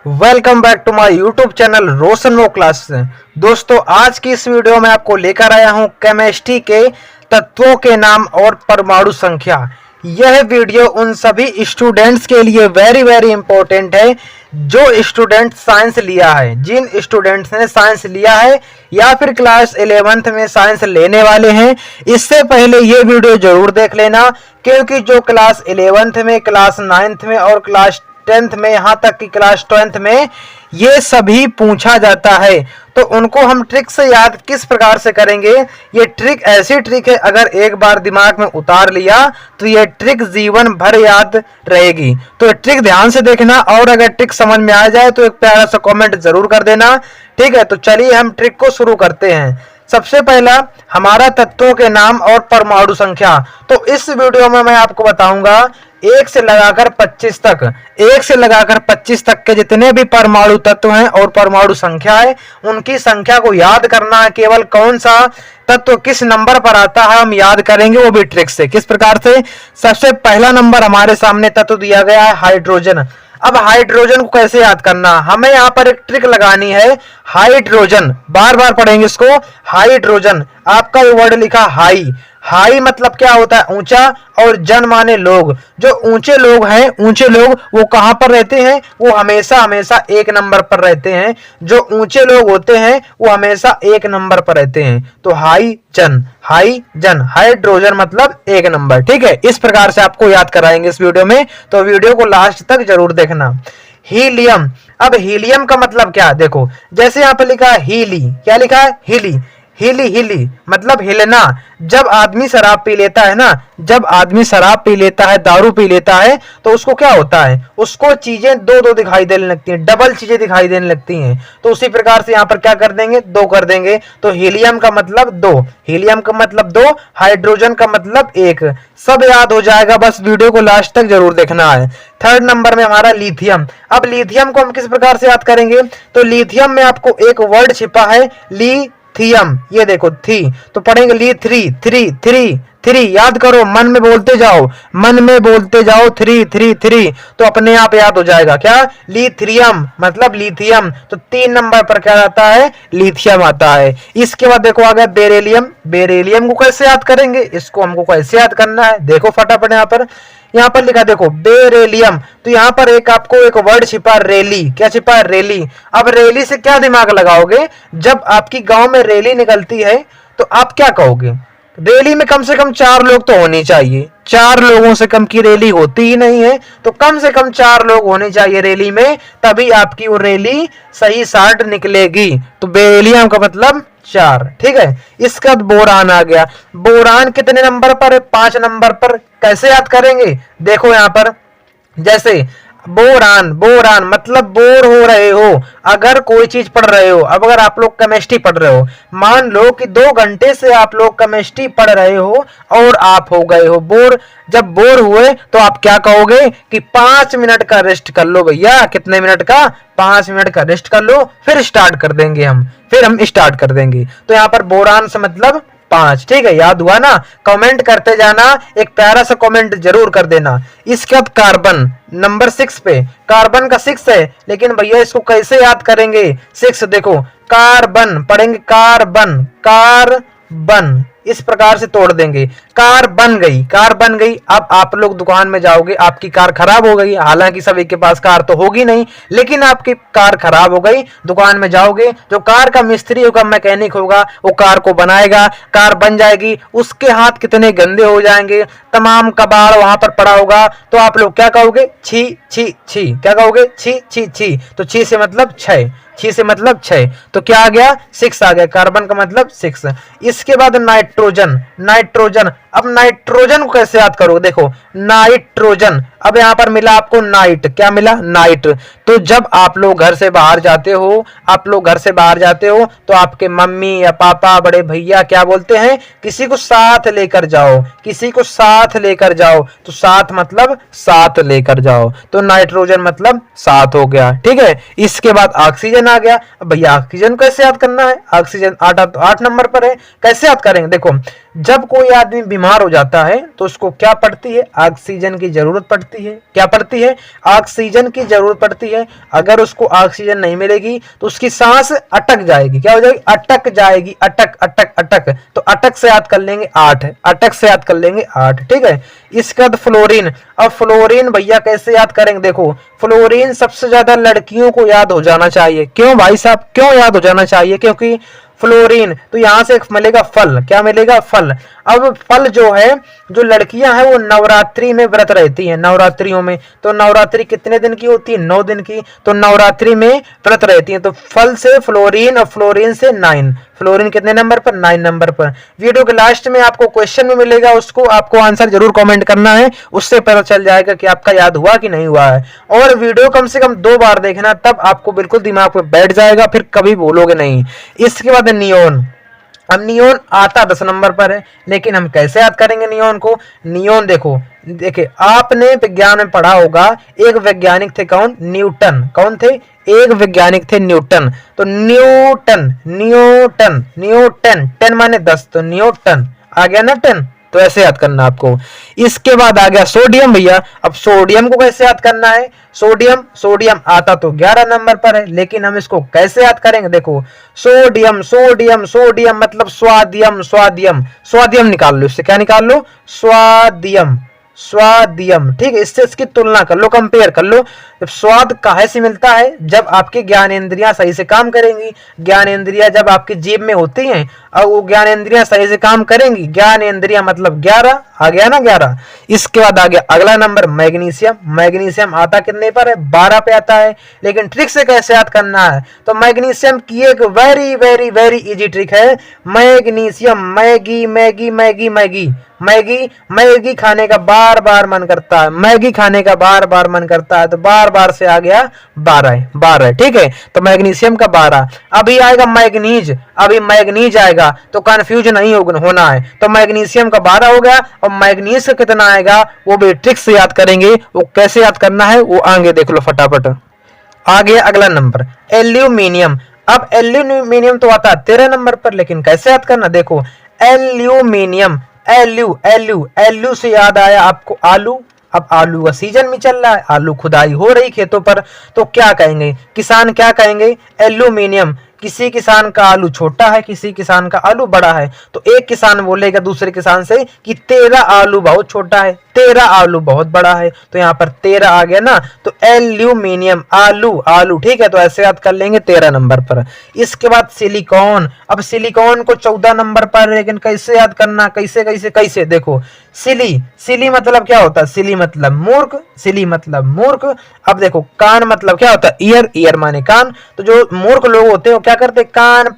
Welcome back to my YouTube channel Roshan वो class. दोस्तों, आज की इस वीडियो में आपको लेकर आया हूं केमिस्ट्री के तत्वों के नाम और परमाणु संख्या। यह वीडियो उन सभी स्टूडेंट्स के लिए वेरी इंपॉर्टेंट है जो स्टूडेंट साइंस लिया है। जिन स्टूडेंट्स ने साइंस लिया है या फिर क्लास 11th में साइंस लेने वाले हैं, इससे पहले ये वीडियो जरूर देख लेना, क्योंकि जो क्लास 11th में, क्लास 9th में और क्लास 10th में, यहाँ तक कि क्लास 12th में ये सभी पूछा जाता है। तो उनको हम ट्रिक से याद किस प्रकार से करेंगे? ये ट्रिक ऐसी ट्रिक है, अगर एक बार दिमाग में उतार लिया तो ये ट्रिक जीवन भर याद रहेगी। तो ट्रिक ध्यान से देखना, और अगर ट्रिक समझ में आ जाए तो एक प्यारा सा कमेंट जरूर कर देना। ठीक है, तो चलिए हम ट्रिक को शुरू करते हैं। सबसे पहला हमारा तत्वों के नाम और परमाणु संख्या। तो इस वीडियो में मैं आपको बताऊंगा 1 से लगाकर 25 तक, 1 से लगाकर 25 तक के जितने भी परमाणु तत्व हैं और परमाणु संख्या है, उनकी संख्या को याद करना है। केवल कौन सा तत्व किस नंबर पर आता है हम याद करेंगे, वो भी ट्रिक से। किस प्रकार से? सबसे पहला नंबर हमारे सामने तत्व दिया गया है हाइड्रोजन। अब हाइड्रोजन को कैसे याद करना? हमें यहाँ पर एक ट्रिक लगानी है। हाइड्रोजन, बार बार पढ़ेंगे इसको। हाइड्रोजन, आपका ये वर्ड लिखा हाई। हाई मतलब क्या होता है? ऊंचा, और जन माने लोग। जो ऊंचे लोग हैं, ऊंचे लोग वो कहां पर रहते हैं? वो हमेशा हमेशा 1 नंबर पर रहते हैं। जो ऊंचे लोग होते हैं वो हमेशा 1 नंबर पर रहते हैं। तो हाई जन, हाई जन, हाइड्रोजन मतलब 1 नंबर। ठीक है, इस प्रकार से आपको याद कराएंगे इस वीडियो में, तो वीडियो को लास्ट तक जरूर देखना। हीलियम। अब हीलियम का मतलब क्या? देखो, जैसे यहाँ पे लिखा है हीली, क्या लिखा है? हीली। हिली, हिली मतलब हिलना। जब आदमी शराब पी लेता है ना, जब आदमी शराब पी लेता है, दारू पी लेता है, तो उसको क्या होता है? उसको चीजें दो दो दिखाई देने लगती हैं, डबल चीजें दिखाई देने लगती हैं। तो उसी प्रकार से यहाँ पर क्या कर देंगे? 2 कर देंगे। तो हीलियम का मतलब 2, हीलियम का मतलब 2, हाइड्रोजन का मतलब 1। सब याद हो जाएगा, बस वीडियो को लास्ट तक जरूर देखना है। थर्ड नंबर में हमारा लिथियम। अब लिथियम को हम किस प्रकार से याद करेंगे? तो लिथियम में आपको एक वर्ड छिपा है, लिथियम। ये देखो थी, तो पढ़ेंगे ली थ्री, थ्री थ्री थ्री। याद करो, मन में बोलते जाओ, मन में बोलते जाओ, 3 3 3, तो अपने आप याद हो जाएगा। क्या? लिथियम मतलब लिथियम। तो 3 नंबर पर क्या आता है? लिथियम आता है। इसके बाद देखो आ गया बेरिलियम। बेरिलियम को कैसे याद करेंगे? इसको हमको कैसे याद करना है? देखो फटाफट, यहाँ पर लिखा देखो बेरिलियम। तो यहाँ पर एक आपको एक वर्ड छिपा रैली। क्या छिपा है? रैली। अब रैली से क्या दिमाग लगाओगे? जब आपकी गांव में रैली निकलती है तो आप क्या कहोगे? रैली में कम से कम 4 लोग तो होने चाहिए। 4 लोगों से कम की रैली होती ही नहीं है, तो कम से कम 4 लोग होने चाहिए रैली में, तभी आपकी वो रैली सही साट निकलेगी। तो बेरिलियम का मतलब 4। ठीक है, इसका बोरान आ गया। बोरान कितने नंबर पर है? 5 नंबर पर। कैसे याद करेंगे? देखो यहाँ पर, जैसे बोरान, बोरान मतलब बोर हो रहे हो, अगर कोई चीज पढ़ रहे हो। अब अगर आप लोग केमिस्ट्री पढ़ रहे हो, मान लो कि 2 घंटे से आप लोग केमिस्ट्री पढ़ रहे हो और आप हो गए हो बोर। जब बोर हुए तो आप क्या कहोगे कि 5 मिनट का रेस्ट कर लो भैया। कितने मिनट का? 5 मिनट का रेस्ट कर लो, फिर स्टार्ट कर देंगे हम, फिर हम स्टार्ट कर देंगे। तो यहाँ पर बोरान से मतलब 5। ठीक है, याद हुआ ना? कमेंट करते जाना, एक प्यारा सा कमेंट जरूर कर देना। इसके बाद कार्बन नंबर 6 पे। कार्बन का 6 है, लेकिन भैया इसको कैसे याद करेंगे? 6 देखो, कार्बन पढ़ेंगे, कार्बन, कार्बन इस प्रकार से तोड़ देंगे। कार बन गई, कार बन गई। अब आप लोग दुकान में जाओगे, आपकी कार खराब हो गई। हालांकि सभी के पास कार तो होगी नहीं, लेकिन आपकी कार खराब हो गई। दुकान में जाओगे, जो कार का मिस्त्री होगा, मैकेनिक होगा, वो कार को बनाएगा, कार बन जाएगी। उसके हाथ कितने गंदे हो जाएंगे, तमाम कबाड़ वहां पर पड़ा होगा। तो आप लोग क्या कहोगे? छी छी छी। क्या कहोगे? छी छी छी। तो छी से मतलब 6, 6 से मतलब 6। तो क्या आ गया? 6 आ गया। कार्बन का मतलब 6। इसके बाद नाइट्रोजन। नाइट्रोजन, अब नाइट्रोजन को कैसे याद करोगे? देखो नाइट्रोजन, अब यहां पर मिला आपको नाइट। क्या मिला? नाइट। तो जब आप लोग घर से बाहर जाते हो, आप लोग घर से बाहर जाते हो, तो आपके मम्मी या पापा, बड़े भैया क्या बोलते हैं? किसी को साथ लेकर जाओ, किसी को साथ लेकर जाओ। तो साथ मतलब साथ लेकर जाओ। तो नाइट्रोजन मतलब साथ हो गया। ठीक है, इसके बाद ऑक्सीजन आ गया। अब भैया ऑक्सीजन कैसे याद करना है? ऑक्सीजन 8 नंबर पर है। कैसे याद करेंगे? देखो, जब कोई आदमी बीमार बीमार हो जाता है तो उसको क्या पड़ती है, ऑक्सीजन की जरूरत पड़ती है। क्या पड़ती है, ऑक्सीजन की जरूरत पड़ती है। अगर उसको ऑक्सीजन नहीं मिलेगी तो उसकी सांस अटक जाएगी। क्या हो जाएगी, अटक जाएगी, अटक अटक अटक। तो अटक से याद कर लेंगे 8, अटक से याद कर लेंगे 8, ठीक है। इसके बाद फ्लोरीन। अब फ्लोरीन भैया कैसे याद करेंगे, देखो फ्लोरीन सबसे ज्यादा लड़कियों को याद हो जाना चाहिए। क्यों भाई साहब, क्यों याद हो जाना चाहिए, क्योंकि फ्लोरीन तो यहां से मिलेगा फल। क्या मिलेगा, फल। अब फल जो है, जो लड़कियां हैं वो नवरात्रि में व्रत रहती हैं, नवरात्रियों में। तो नवरात्रि कितने दिन की होती है, 9 दिन की। तो नवरात्रि में व्रत रहती हैं। तो फल से फ्लोरीन और फ्लोरीन से 9। फ्लोरीन कितने नंबर पर, 9 नंबर पर। वीडियो के लास्ट में आपको क्वेश्चन में मिलेगा, उसको आपको आंसर जरूर कमेंट करना है, उससे पता चल जाएगा कि आपका याद हुआ कि नहीं हुआ है। और वीडियो कम से कम 2 बार देखना, तब आपको बिल्कुल दिमाग में बैठ जाएगा, फिर कभी भूलोगे नहीं। इसके बाद नियोन। अब नियोन आता 10 नंबर पर है, लेकिन हम कैसे याद करेंगे नियोन को। नियोन देखो, देखिए आपने विज्ञान में पढ़ा होगा, एक वैज्ञानिक थे कौन, न्यूटन। कौन थे, एक वैज्ञानिक थे न्यूटन। तो न्यूटन न्यूटन न्यूटन, 10 माने 10, तो न्यूटन आ गया ना 10। तो ऐसे याद करना आपको। इसके बाद आ गया सोडियम भैया। अब सोडियम को कैसे याद करना है, सोडियम सोडियम आता तो 11 नंबर पर है, लेकिन हम इसको कैसे याद करेंगे, देखो सोडियम सोडियम सोडियम मतलब स्वादियम स्वादियम, स्वादियम निकाल लो, इससे क्या निकाल लो, स्वादियम स्वादियम, ठीक है। इससे इसकी तुलना कर लो, कंपेयर कर लो। जब स्वाद काहे से मिलता है, जब आपकी ज्ञानेंद्रियां सही से काम करेंगी। ज्ञानेंद्रियां जब आपकी जीभ में होती हैं और वो ज्ञानेंद्रियां सही से काम करेंगी, ज्ञानेंद्रियां मतलब 11 आ गया ना 11। इसके बाद आ गया अगला नंबर मैग्नीशियम। मैग्नीशियम आता कितने पर है, 12 पे आता है। लेकिन ट्रिक से कैसे याद करना है, तो मैग्नीशियम की एक very very very easy trick है। Magnesium, Maggi Maggi Maggi Maggi Maggi Maggi खाने का बार बार मन करता है, मैगी खाने का बार बार मन करता है, तो बार बार से आ गया 12 12, ठीक है। तो मैग्नीशियम का 12। अभी आएगा मैग्नीज, अभी मैग्नीज आएगा तो कंफ्यूज नहीं होना है। तो मैग्नीशियम का 12 हो गया, और मैग्नीज का कितना आएगा वो भी ट्रिक से याद करेंगे। वो कैसे याद करना है वो आगे देख लो फटाफट। आगे अगला नंबर एल्यूमिनियम। अब एल्यूमिनियम तो आता है 13 नंबर पर, लेकिन कैसे याद करना, देखो एल्यूमिनियम, एल्यू एल्यू एल्यू से याद आया आपको आलू। अब आलू का सीजन में चल रहा है, आलू खुदाई हो रही खेतों पर, तो क्या कहेंगे किसान, क्या कहेंगे, एल्यूमिनियम। किसी किसान का आलू छोटा है, किसी किसान का आलू बड़ा है, तो एक किसान बोलेगा दूसरे किसान से कि तेरा आलू बहुत छोटा है, तेरा आलू बहुत बड़ा है। तो यहाँ पर 13 आ गया ना, तो एल्यूमिनियम आलू आलू, ठीक है। तो ऐसे याद कर लेंगे 13 नंबर पर। इसके बाद सिलिकॉन। अब सिलिकॉन को 14 नंबर पर, लेकिन कैसे याद करना, कैसे कैसे कैसे, देखो सिली, सिली मतलब क्या होता है, सिली मतलब मूर्ख, सिली मतलब मूर्ख। अब देखो कान मतलब क्या होता है, ईयर, ईयर माने कान। तो जो मूर्ख लोग होते हैं क्या करते हैं, कान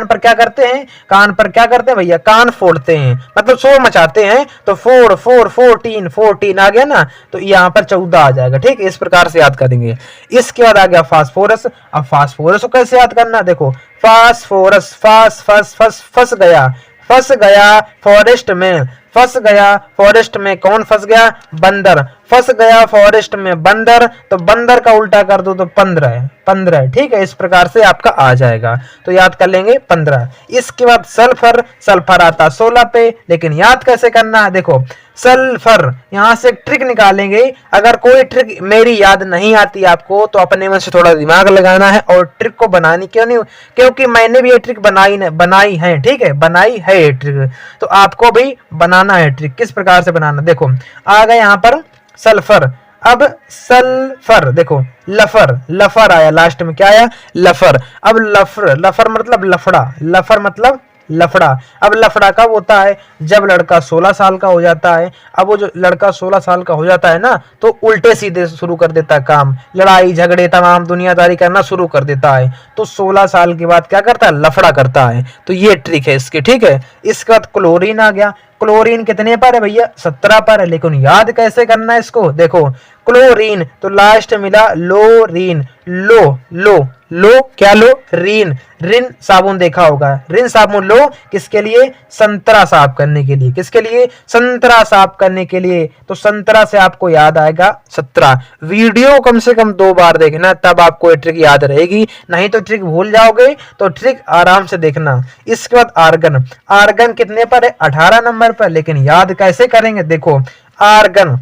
पर क्या करते हैं, कान पर क्या करते हैं भैया, कान फोड़ते हैं, मतलब शोर मचाते हैं। तो 4 4 14 आ गया ना, तो यहाँ पर 14 आ जाएगा, ठीक है। इस प्रकार से याद करेंगे। इसके बाद आ गया फास्फोरस। अब फास्फोरस को कैसे याद करना, देखो फास्फोरस, फास फस फस फंस गया, फंस गया फॉरेस्ट में, फंस गया फॉरेस्ट में, कौन फंस गया, बंदर, फंस गया फॉरेस्ट में बंदर। तो बंदर का उल्टा कर दो तो 15 15, ठीक है। इस प्रकार से आपका आ जाएगा, तो याद कर लेंगे 15। इसके बाद सल्फर, सल्फर आता 16 पे, लेकिन याद कैसे करना है, देखो सल्फर, यहां से एक ट्रिक निकालेंगे। अगर कोई ट्रिक मेरी याद नहीं आती आपको तो अपने मन से थोड़ा दिमाग लगाना है और ट्रिक को बनानी, क्यों नहीं, क्योंकि मैंने भी ये ट्रिक बनाई है, ठीक है, बनाई है ये ट्रिक, तो आपको भी बनाना है ट्रिक। किस प्रकार से बनाना, देखो आ गया यहाँ पर सल्फर। अब सल्फर, देखो लफर, लफर आया लास्ट में, क्या आया, लफर। अब लफर, लफर मतलब लफड़ा, लफर मतलब लफड़ा। अब लफड़ा कब होता है, जब लड़का 16 साल का हो जाता है। अब वो जो लड़का 16 साल का हो जाता है ना, तो उल्टे सीधे शुरू कर देता है काम, लड़ाई झगड़े तमाम दुनियादारी करना शुरू कर देता है। तो 16 साल के बाद क्या करता है, लफड़ा करता है। तो ये ट्रिक है इसकी, ठीक है। इसके बाद क्लोरीन आ गया। क्लोरीन कितने पर है भैया, 17 पर है, लेकिन याद कैसे करना है इसको, देखो क्लोरीन तो लास्ट मिला लोरीन, लो लो लो क्या लो, रिन रिन साबुन देखा होगा, रिन साबुन लो किसके लिए, संतरा साफ करने के लिए, किसके लिए, संतरा साफ करने के लिए। तो संतरा से आपको याद आएगा 17। वीडियो कम से कम 2 बार देखना, तब आपको ये ट्रिक याद रहेगी, नहीं तो ट्रिक भूल जाओगे। तो ट्रिक आराम से देखना। इसके बाद आर्गन, आर्गन कितने पर है, 18 नंबर पर, लेकिन याद कैसे करेंगे, देखो आर्गन,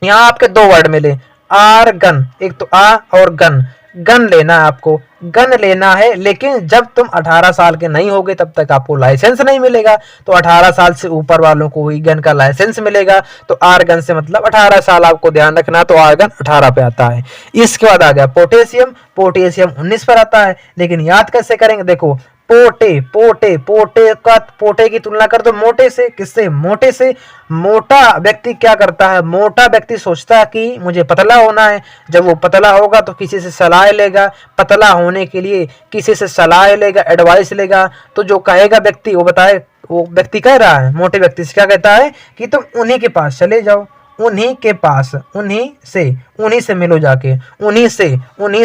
यहाँ आपके 2 वर्ड मिले, आर्गन, एक तो आ और गन, गन लेना है आपको, गन लेना है, लेकिन जब तुम 18 साल के नहीं होगे तब तक आपको लाइसेंस नहीं मिलेगा। तो 18 साल से ऊपर वालों को ही गन का लाइसेंस मिलेगा। तो आर गन से मतलब 18 साल, आपको ध्यान रखना। तो आर गन 18 पे आता है। इसके बाद आ गया पोटेशियम, पोटेशियम 19 पर आता है, लेकिन याद कैसे करेंगे, देखो पोटे पोटे पोटे का, पोटे की तुलना कर दो मोटे से, किससे, मोटे से। मोटा व्यक्ति क्या करता है, मोटा व्यक्ति सोचता है कि मुझे पतला होना है। जब वो पतला होगा तो किसी से सलाह लेगा, पतला होने के लिए किसी से सलाह लेगा, एडवाइस लेगा। तो जो कहेगा व्यक्ति, वो बताए, वो व्यक्ति कह रहा है मोटे व्यक्ति से, क्या कहता है कि तुम उन्हीं के पास चले जाओ, उन्हीं के पास, उन्हीं से मिलो जाके, उन्हीं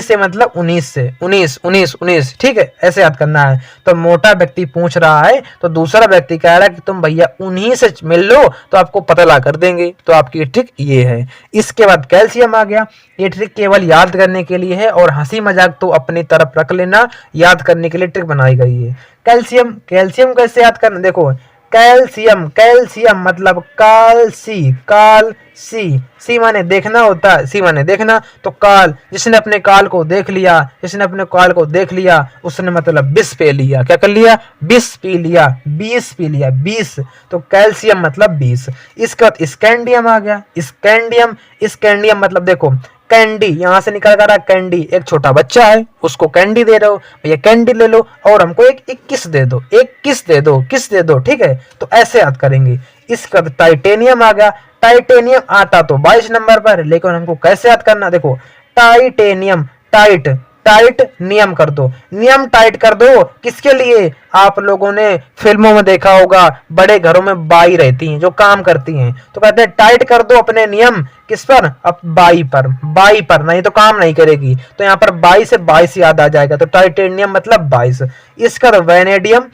से मतलब 19 ठीक है, ऐसे याद करना है। तो मोटा व्यक्ति पूछ रहा है, तो दूसरा व्यक्ति कह रहा है कि तुम भैया उन्हीं से मिल लो तो आपको पतला कर देंगे। तो आपकी ट्रिक ये है। इसके बाद कैल्शियम आ गया। ये ट्रिक केवल याद करने के लिए है, और हंसी मजाक तो अपनी तरफ रख लेना, याद करने के लिए ट्रिक बनाई गई है। कैल्शियम, कैल्शियम कैसे याद करना, देखो कैल्शियम, कैल्शियम मतलब कालसी, कालसी, सी माने देखना होता है, सी माने देखना, तो काल, जिसने अपने काल को देख लिया, जिसने अपने काल को देख लिया उसने मतलब 20 पी लिया, क्या कर लिया, 20 पी लिया, 20 पी लिया, 20। तो कैल्शियम मतलब 20। इसके बाद स्कैंडियम आ गया। स्कैंडियम, स्कैंडियम मतलब देखो कैंडी, यहां से निकल कर कैंडी, एक छोटा बच्चा है उसको कैंडी दे रहे हो, भैया कैंडी ले लो और हमको एक किस दे दो, एक किस दे दो, किस दे दो, ठीक है। तो ऐसे याद करेंगे। इसका टाइटेनियम आ गया। टाइटेनियम आता तो 22 नंबर पर, लेकिन हमको कैसे याद करना, देखो टाइटेनियम, टाइट, टाइट नियम कर दो, नियम टाइट कर दो, किसके लिए, आप लोगों ने फिल्मों में देखा होगा, बड़े घरों में बाई रहती हैं जो काम करती हैं, तो कहते हैं टाइट कर दो अपने नियम, किस पर, अब बाई पर, बाई पर, नहीं तो काम नहीं करेगी। तो यहाँ पर 22 से 22 याद आ जाएगा। तो टाइटेनियम मतलब 22। इसका वेनेडियम,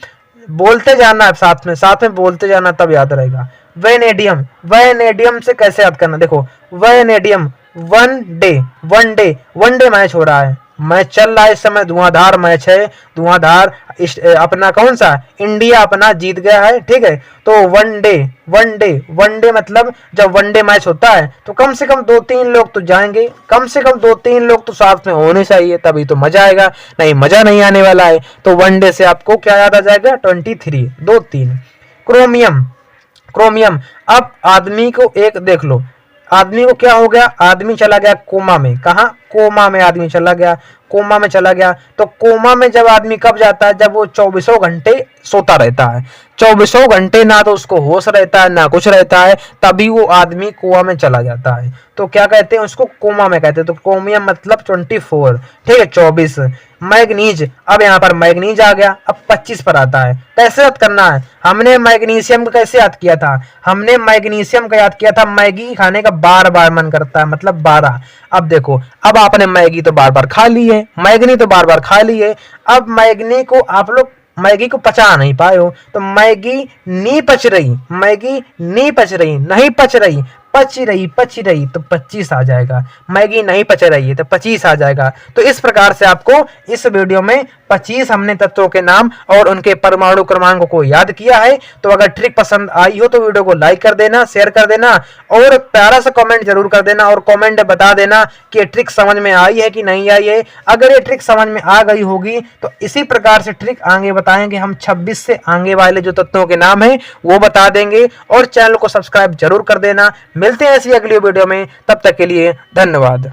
बोलते जाना साथ में बोलते जाना, तब याद रहेगा। वेनेडियम, वेनेडियम से कैसे याद करना, देखो वेनेडियम, वन डे मैच हो रहा है, मैच चल रहा है इस समय, धुआंधार मैच है, धुआंधार अपना कौन सा, इंडिया अपना जीत गया है, ठीक है। तो वनडे मतलब जब वनडे मैच होता है तो कम से कम 2-3 लोग तो जाएंगे, कम से कम 2-3 लोग तो साथ में होने चाहिए, तभी तो मजा आएगा, नहीं मजा नहीं आने वाला है। तो वनडे से आपको क्या याद आ जाएगा, 23, 2-3। क्रोमियम, क्रोमियम, अब आदमी को एक देख लो, आदमी को क्या हो गया, आदमी चला गया कोमा में, कहा, कोमा में आदमी चला गया, कोमा में चला गया। तो कोमा में जब आदमी कब जाता है, जब वो 24 घंटे सोता रहता है, 24 घंटे ना तो उसको होश रहता है ना कुछ रहता है, तभी वो आदमी कोमा में चला जाता है। तो क्या कहते हैं उसको, कोमा में कहते हैं। तो क्रोमियम मतलब 24, ठीक है, 24। मैग्नीज, अब यहाँ पर मैग्नीज आ गया, अब 25 पर आता है। कैसे याद करना है, हमने मैग्नीशियम को कैसे याद किया था, हमने मैग्नीशियम का याद किया था, मैगी खाने का बार बार मन करता है मतलब 12। अब देखो, अब आपने मैगी तो बार बार खा ली है, मैगनी तो बार बार खा ली है, अब मैगनी को आप लोग मैगी को पचा नहीं पाए हो, तो मैगी नहीं पच रही, मैगी नहीं पच रही, नहीं पच रही, पच रही तो 25 आ जाएगा। मैगी नहीं पच रही है तो 25 आ जाएगा। तो इस प्रकार से आपको इस वीडियो में 25 हमने तत्वों के नाम और उनके परमाणु क्रमांकों को याद किया है। तो अगर ट्रिक पसंद आई हो तो वीडियो को लाइक कर देना, शेयर कर देना और प्यारा सा कमेंट जरूर कर देना और कमेंट में बता देना कि ट्रिक समझ में आई है कि नहीं आई है। अगर ये ट्रिक समझ में आ गई होगी तो इसी प्रकार से ट्रिक आगे बताएंगे हम, 26 से आगे वाले जो तत्वों के नाम है वो बता देंगे। और चैनल को सब्सक्राइब जरूर कर देना। मिलते हैं ऐसी अगली वीडियो में, तब तक के लिए धन्यवाद।